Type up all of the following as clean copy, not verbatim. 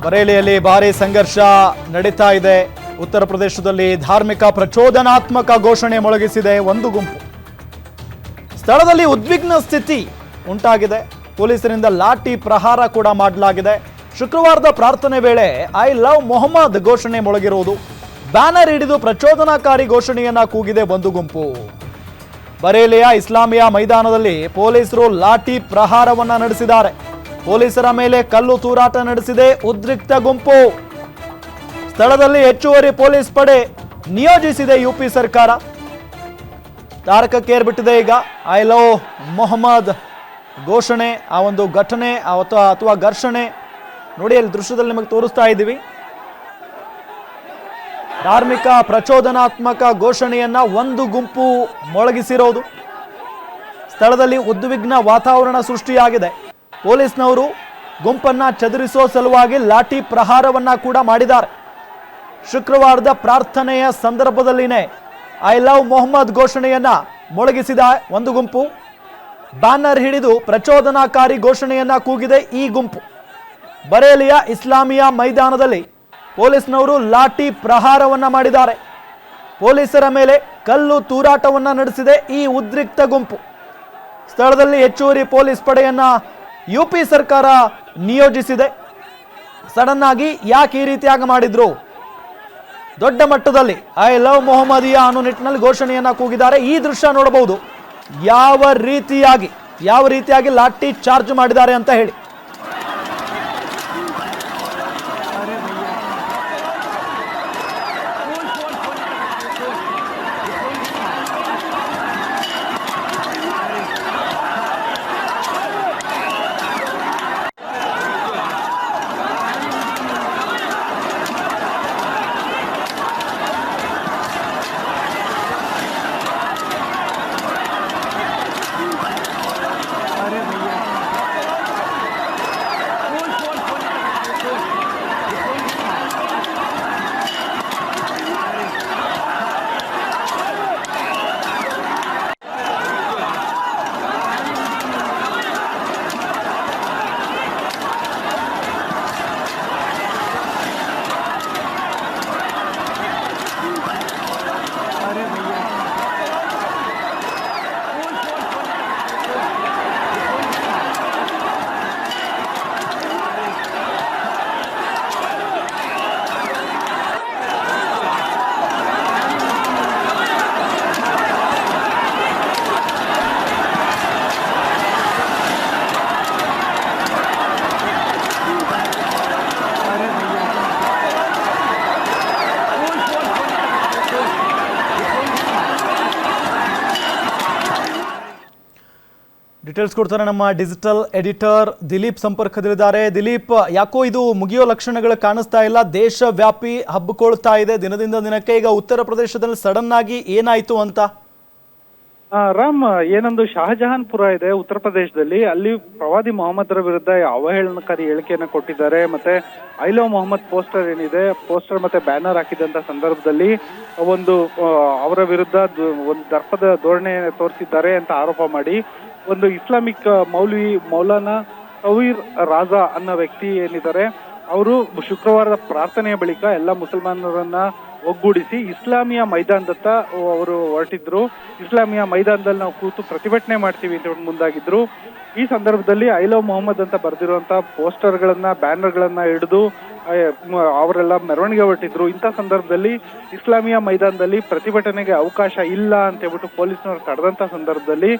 ಬರೇಲಿಯಲ್ಲಿ ಭಾರೀ ಸಂಘರ್ಷ ನಡೀತಾ ಇದೆ. ಉತ್ತರ ಪ್ರದೇಶದಲ್ಲಿ ಧಾರ್ಮಿಕ ಪ್ರಚೋದನಾತ್ಮಕ ಘೋಷಣೆ ಮೊಳಗಿಸಿದೆ ಒಂದು ಗುಂಪು. ಸ್ಥಳದಲ್ಲಿ ಉದ್ವಿಗ್ನ ಸ್ಥಿತಿ ಉಂಟಾಗಿದೆ. ಪೊಲೀಸರಿಂದ ಲಾಠಿ ಪ್ರಹಾರ ಕೂಡ ಮಾಡಲಾಗಿದೆ. ಶುಕ್ರವಾರದ ಪ್ರಾರ್ಥನೆ ವೇಳೆ ಐ ಲವ್ ಮೊಹಮ್ಮದ್ ಘೋಷಣೆ ಮೊಳಗಿರುವುದು. ಬ್ಯಾನರ್ ಹಿಡಿದು ಪ್ರಚೋದನಾಕಾರಿ ಘೋಷಣೆಯನ್ನ ಕೂಗಿದೆ ಒಂದು ಗುಂಪು. ಬರೇಲಿಯ ಇಸ್ಲಾಮಿಯಾ ಮೈದಾನದಲ್ಲಿ ಪೊಲೀಸರು ಲಾಠಿ ಪ್ರಹಾರವನ್ನ ನಡೆಸಿದ್ದಾರೆ. ಪೊಲೀಸರ ಮೇಲೆ ಕಲ್ಲು ತೂರಾಟ ನಡೆಸಿದೆ ಉದ್ರಿಕ್ತ ಗುಂಪು. ಸ್ಥಳದಲ್ಲಿ ಹೆಚ್ಚುವರಿ ಪೊಲೀಸ್ ಪಡೆ ನಿಯೋಜಿಸಿದೆ ಯುಪಿ ಸರ್ಕಾರ. ತಾರಕಕ್ಕೇರ್ಬಿಟ್ಟಿದೆ ಈಗ ಐ ಲವ್ ಮೊಹಮ್ಮದ್ ಘೋಷಣೆ, ಆ ಒಂದು ಘಟನೆ ಅಥವಾ ಘರ್ಷಣೆ. ನೋಡಿ, ಅಲ್ಲಿ ದೃಶ್ಯದಲ್ಲಿ ನಿಮಗೆ ತೋರಿಸ್ತಾ ಇದ್ದೀವಿ. ಧಾರ್ಮಿಕ ಪ್ರಚೋದನಾತ್ಮಕ ಘೋಷಣೆಯನ್ನ ಒಂದು ಗುಂಪು ಮೊಳಗಿಸಿರೋದು. ಸ್ಥಳದಲ್ಲಿ ಉದ್ವಿಗ್ನ ವಾತಾವರಣ ಸೃಷ್ಟಿಯಾಗಿದೆ. ಪೊಲೀಸ್ನವರು ಗುಂಪನ್ನ ಚದುರಿಸೋ ಸಲುವಾಗಿ ಲಾಠಿ ಪ್ರಹಾರವನ್ನ ಕೂಡ ಮಾಡಿದ್ದಾರೆ. ಶುಕ್ರವಾರದ ಪ್ರಾರ್ಥನೆಯ ಸಂದರ್ಭದಲ್ಲಿನೇ ಐ ಲವ್ ಮೊಹಮ್ಮದ್ ಘೋಷಣೆಯನ್ನ ಮೊಳಗಿಸಿದ ಒಂದು ಗುಂಪು. ಬ್ಯಾನರ್ ಹಿಡಿದು ಪ್ರಚೋದನಾಕಾರಿ ಘೋಷಣೆಯನ್ನ ಕೂಗಿದೆ ಈ ಗುಂಪು. ಬರೇಲಿಯ ಇಸ್ಲಾಮಿಯಾ ಮೈದಾನದಲ್ಲಿ ಪೊಲೀಸ್ನವರು ಲಾಠಿ ಪ್ರಹಾರವನ್ನ ಮಾಡಿದ್ದಾರೆ. ಪೊಲೀಸರ ಮೇಲೆ ಕಲ್ಲು ತೂರಾಟವನ್ನ ನಡೆಸಿದೆ ಈ ಉದ್ರಿಕ್ತ ಗುಂಪು. ಸ್ಥಳದಲ್ಲಿ ಹೆಚ್ಚುವರಿ ಪೊಲೀಸ್ ಪಡೆಯನ್ನ ಯುಪಿ ಸರ್ಕಾರ ನಿಯೋಜಿಸಿದೆ. ಸಡನ್ ಆಗಿ ಯಾಕೆ ಈ ರೀತಿಯಾಗಿ ಮಾಡಿದ್ರು? ದೊಡ್ಡ ಮಟ್ಟದಲ್ಲಿ ಐ ಲವ್ ಮೊಹಮ್ಮದಿಯಾ ಅನ್ನೋ ನಿಟ್ಟಿನಲ್ಲಿ ಘೋಷಣೆಯನ್ನ ಕೂಗಿದ್ದಾರೆ. ಈ ದೃಶ್ಯ ನೋಡಬಹುದು, ಯಾವ ರೀತಿಯಾಗಿ ಲಾಠಿ ಚಾರ್ಜ್ ಮಾಡಿದ್ದಾರೆ ಅಂತ ಹೇಳಿ. ಡೀಟೇಲ್ಸ್ ಕೊಡ್ತಾರೆ ನಮ್ಮ ಡಿಜಿಟಲ್ ಎಡಿಟರ್ ದಿಲೀಪ್ ಸಂಪರ್ಕದಲ್ಲಿದ್ದಾರೆ. ದಿಲೀಪ್, ಯಾಕೋ ಇದು ಮುಗಿಯೋ ಲಕ್ಷಣಗಳು ಕಾಣಿಸ್ತಾ ಇಲ್ಲ, ದೇಶವ್ಯಾಪಿ ಹಬ್ಬಿಕೊಳ್ತಾ ಇದೆ ದಿನದಿಂದ ದಿನಕ್ಕೆ. ಈಗ ಉತ್ತರ ಪ್ರದೇಶದಲ್ಲಿ ಸಡನ್ ಆಗಿ ಏನಾಯ್ತು ಅಂತ? ರಾಮ್, ಏನೊಂದು ಶಹಜಹಾನ್ಪುರ ಇದೆ ಉತ್ತರ ಪ್ರದೇಶದಲ್ಲಿ. ಅಲ್ಲಿ ಪ್ರವಾದಿ ಮೊಹಮ್ಮದರ ವಿರುದ್ಧ ಅವಹೇಳನಕಾರಿ ಹೇಳಿಕೆಯನ್ನ ಕೊಟ್ಟಿದ್ದಾರೆ. ಮತ್ತೆ ಐ ಲವ್ ಮೊಹಮ್ಮದ್ ಪೋಸ್ಟರ್ ಮತ್ತೆ ಬ್ಯಾನರ್ ಹಾಕಿದಂತ ಸಂದರ್ಭದಲ್ಲಿ ಒಂದು ಅವರ ವಿರುದ್ಧ ಒಂದು ದರ್ಪದ ಧೋರಣೆ ತೋರಿಸಿದ್ದಾರೆ ಅಂತ ಆರೋಪ ಮಾಡಿ ಒಂದು ಇಸ್ಲಾಮಿಕ್ ಮೌಲಾನಾ ತವೀರ್ ರಾಜಾ ಅನ್ನೋ ವ್ಯಕ್ತಿ ಏನಿದ್ದಾರೆ, ಅವರು ಶುಕ್ರವಾರದ ಪ್ರಾರ್ಥನೆಯ ಬಳಿಕ ಎಲ್ಲ ಮುಸಲ್ಮಾನರನ್ನ ಒಗ್ಗೂಡಿಸಿ ಇಸ್ಲಾಮಿಯಾ ಮೈದಾನದತ್ತ ಅವರು ಹೊರಟಿದ್ರು. ಇಸ್ಲಾಮಿಯಾ ಮೈದಾನದಲ್ಲಿ ನಾವು ಕೂತು ಪ್ರತಿಭಟನೆ ಮಾಡ್ತೀವಿ ಅಂತ ಮುಂದಾಗಿದ್ರು. ಈ ಸಂದರ್ಭದಲ್ಲಿ ಐ ಲವ್ ಮೊಹಮ್ಮದ್ ಅಂತ ಬರೆದಿರುವಂತಹ ಪೋಸ್ಟರ್ಗಳನ್ನ ಬ್ಯಾನರ್ಗಳನ್ನ ಹಿಡಿದು ಅವರೆಲ್ಲ ಮೆರವಣಿಗೆ ಹೊರಟಿದ್ರು. ಇಂಥ ಸಂದರ್ಭದಲ್ಲಿ ಇಸ್ಲಾಮಿಯಾ ಮೈದಾನದಲ್ಲಿ ಪ್ರತಿಭಟನೆಗೆ ಅವಕಾಶ ಇಲ್ಲ ಅಂತ ಹೇಳ್ಬಿಟ್ಟು ಪೊಲೀಸ್ನವರು ತಡೆದಂತ ಸಂದರ್ಭದಲ್ಲಿ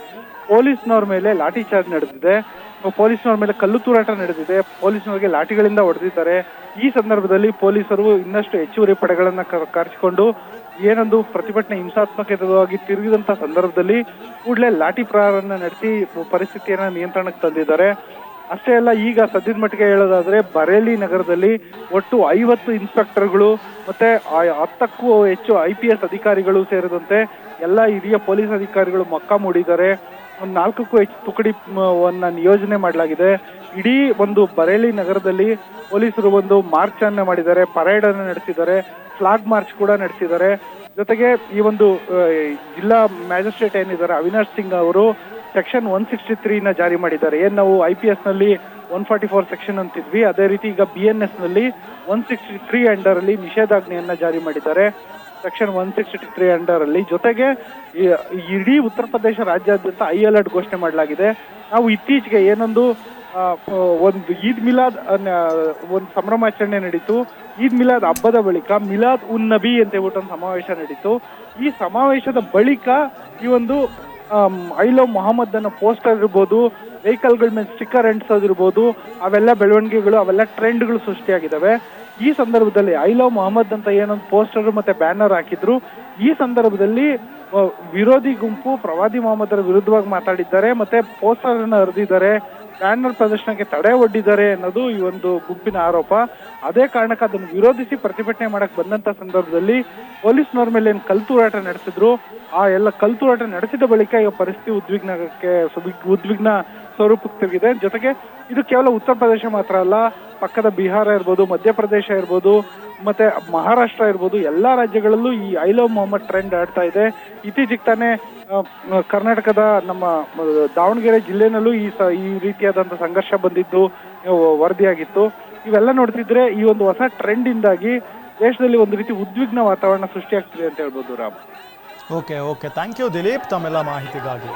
ಪೊಲೀಸ್ನವ್ರ ಮೇಲೆ ಲಾಠಿ ಚಾರ್ಜ್ ನಡೆದಿದೆ. ಪೊಲೀಸ್ನವ್ರ ಮೇಲೆ ಕಲ್ಲು ತೂರಾಟ ನಡೆದಿದೆ. ಪೊಲೀಸ್ನವರಿಗೆ ಲಾಠಿಗಳಿಂದ ಹೊಡೆದಿದ್ದಾರೆ. ಈ ಸಂದರ್ಭದಲ್ಲಿ ಪೊಲೀಸರು ಇನ್ನಷ್ಟು ಹೆಚ್ಚುವರಿ ಪಡೆಗಳನ್ನ ಕರೆಸಿಕೊಂಡು ಏನೊಂದು ಪ್ರತಿಭಟನೆ ಹಿಂಸಾತ್ಮಕವಾಗಿ ತಿರುಗಿದಂತ ಸಂದರ್ಭದಲ್ಲಿ ಕೂಡಲೇ ಲಾಠಿ ಪ್ರಹಾರವನ್ನ ನಡೆಸಿ ಪರಿಸ್ಥಿತಿಯನ್ನ ನಿಯಂತ್ರಣಕ್ಕೆ ತಂದಿದ್ದಾರೆ. ಅಷ್ಟೇ ಅಲ್ಲ, ಈಗ ಸದ್ಯದ ಮಟ್ಟಿಗೆ ಹೇಳೋದಾದ್ರೆ ಬರೇಲಿ ನಗರದಲ್ಲಿ ಒಟ್ಟು 50 ಇನ್ಸ್ಪೆಕ್ಟರ್ಗಳು ಮತ್ತೆ 10ಕ್ಕೂ ಹೆಚ್ಚು IPS ಅಧಿಕಾರಿಗಳು ಸೇರಿದಂತೆ ಎಲ್ಲ ಹಿರಿಯ ಪೊಲೀಸ್ ಅಧಿಕಾರಿಗಳು ಮೊಕ್ಕ ಮೂಡಿದ್ದಾರೆ. ಒಂದು 4ಕ್ಕೂ ಹೆಚ್ಚು ತುಕಡಿಯನ್ನ ನಿಯೋಜನೆ ಮಾಡಲಾಗಿದೆ. ಇಡೀ ಒಂದು ಬರೇಲಿ ನಗರದಲ್ಲಿ ಪೊಲೀಸರು ಒಂದು ಮಾರ್ಚ್ ಅನ್ನ ಮಾಡಿದ್ದಾರೆ, ಪರೇಡ್ ಅನ್ನು ನಡೆಸಿದ್ದಾರೆ, ಫ್ಲಾಗ್ ಮಾರ್ಚ್ ಕೂಡ ನಡೆಸಿದ್ದಾರೆ. ಜೊತೆಗೆ ಈ ಒಂದು ಜಿಲ್ಲಾ ಮ್ಯಾಜಿಸ್ಟ್ರೇಟ್ ಏನಿದ್ದಾರೆ ಅವಿನಾಶ್ ಸಿಂಗ್ ಅವರು ಸೆಕ್ಷನ್ 163 ಜಾರಿ ಮಾಡಿದ್ದಾರೆ. ಏನ್ ನಾವು IPS ನಲ್ಲಿ 144 ಸೆಕ್ಷನ್ ಅಂತಿದ್ವಿ. ಅದೇ ರೀತಿ ಈಗ BNS ನಲ್ಲಿ 163 ಅಂಡರ್ ಅಲ್ಲಿ ನಿಷೇಧಾಜ್ಞೆಯನ್ನ ಜಾರಿ ಮಾಡಿದ್ದಾರೆ, ಸೆಕ್ಷನ್ 163 ಅಂಡರ್ ಅಲ್ಲಿ. ಜೊತೆಗೆ ಇಡೀ ಉತ್ತರ ಪ್ರದೇಶ ರಾಜ್ಯಾದ್ಯಂತ ಹೈ ಅಲರ್ಟ್ ಘೋಷಣೆ ಮಾಡಲಾಗಿದೆ. ನಾವು ಇತ್ತೀಚೆಗೆ ಏನೊಂದು ಒಂದು ಈದ್ ಮಿಲಾದ್ ಒಂದು ಸಂಭ್ರಮಾಚರಣೆ ನಡೀತು. ಈದ್ ಮಿಲಾದ್ ಹಬ್ಬದ ಬಳಿಕ ಮಿಲಾದ್ ಉನ್ ನಬಿ ಅಂತ ಹೇಳ್ಬಿಟ್ಟು ಒಂದು ಸಮಾವೇಶ ನಡೀತು. ಈ ಸಮಾವೇಶದ ಬಳಿಕ ಈ ಒಂದು ಐ ಲವ್ ಮೊಹಮ್ಮದ್ ಅನ್ನೋ ಪೋಸ್ಟರ್ ಇರ್ಬೋದು, ವೆಹಿಕಲ್ಗಳ ಮೇಲೆ ಸ್ಟಿಕ್ಕರ್ ಅಂಟಿಸೋದಿರ್ಬೋದು, ಅವೆಲ್ಲ ಬೆಳವಣಿಗೆಗಳು, ಅವೆಲ್ಲ ಟ್ರೆಂಡ್ಗಳು ಸೃಷ್ಟಿಯಾಗಿದ್ದಾವೆ. ಈ ಸಂದರ್ಭದಲ್ಲಿ ಐ ಲವ್ ಮೊಹಮ್ಮದ್ ಅಂತ ಏನೊಂದು ಪೋಸ್ಟರ್ ಮತ್ತೆ ಬ್ಯಾನರ್ ಹಾಕಿದ್ರು. ಈ ಸಂದರ್ಭದಲ್ಲಿ ವಿರೋಧಿ ಗುಂಪು ಪ್ರವಾದಿ ಮೊಹಮ್ಮದರ ವಿರುದ್ಧವಾಗಿ ಮಾತಾಡಿದ್ದಾರೆ, ಮತ್ತೆ ಪೋಸ್ಟರ್ ಅನ್ನು ಹರಿದಿದ್ದಾರೆ, ಬ್ಯಾನರ್ ಪ್ರದರ್ಶನಕ್ಕೆ ತಡೆ ಒಡ್ಡಿದ್ದಾರೆ ಅನ್ನೋದು ಈ ಒಂದು ಗುಂಪಿನ ಆರೋಪ. ಅದೇ ಕಾರಣಕ್ಕೆ ಅದನ್ನು ವಿರೋಧಿಸಿ ಪ್ರತಿಭಟನೆ ಮಾಡಕ್ ಬಂದಂತ ಸಂದರ್ಭದಲ್ಲಿ ಪೊಲೀಸ್ನವ್ರ ಮೇಲೆ ಏನು ಕಲ್ತೂರಾಟ ನಡೆಸಿದ್ರು, ಆ ಎಲ್ಲ ಕಲ್ತೂರಾಟ ನಡೆಸಿದ ಬಳಿಕ ಈಗ ಪರಿಸ್ಥಿತಿ ಉದ್ವಿಗ್ನ ಸ್ವರೂಪಕ್ಕೆ ತಿರುಗಿದೆ. ಜೊತೆಗೆ ಇದು ಕೇವಲ ಉತ್ತರ ಪ್ರದೇಶ ಮಾತ್ರ ಅಲ್ಲ, ಪಕ್ಕದ ಬಿಹಾರ ಇರ್ಬೋದು, ಮಧ್ಯಪ್ರದೇಶ ಇರ್ಬೋದು, ಮತ್ತೆ ಮಹಾರಾಷ್ಟ್ರ ಇರ್ಬೋದು, ಎಲ್ಲಾ ರಾಜ್ಯಗಳಲ್ಲೂ ಈ ಐ ಲವ್ ಮೊಹಮ್ಮದ್ ಟ್ರೆಂಡ್ ಆಡ್ತಾ ಇದೆ. ಇತ್ತೀಚೆಗೆ ತಾನೇ ಕರ್ನಾಟಕದ ನಮ್ಮ ದಾವಣಗೆರೆ ಜಿಲ್ಲೆನಲ್ಲೂ ಈ ರೀತಿಯಾದಂತಹ ಸಂಘರ್ಷ ಬಂದಿದ್ದು ವರದಿಯಾಗಿತ್ತು. ಇವೆಲ್ಲ ನೋಡ್ತಿದ್ರೆ ಈ ಒಂದು ಹೊಸ ಟ್ರೆಂಡ್ ಇಂದಾಗಿ ದೇಶದಲ್ಲಿ ಒಂದು ರೀತಿ ಉದ್ವಿಗ್ನ ವಾತಾವರಣ ಸೃಷ್ಟಿಯಾಗ್ತಿದೆ ಅಂತ ಹೇಳ್ಬೋದು Ram. Okay, thank you Dilip ತಮ್ಮೆಲ್ಲ ಮಾಹಿತಿಗಾಗಿ.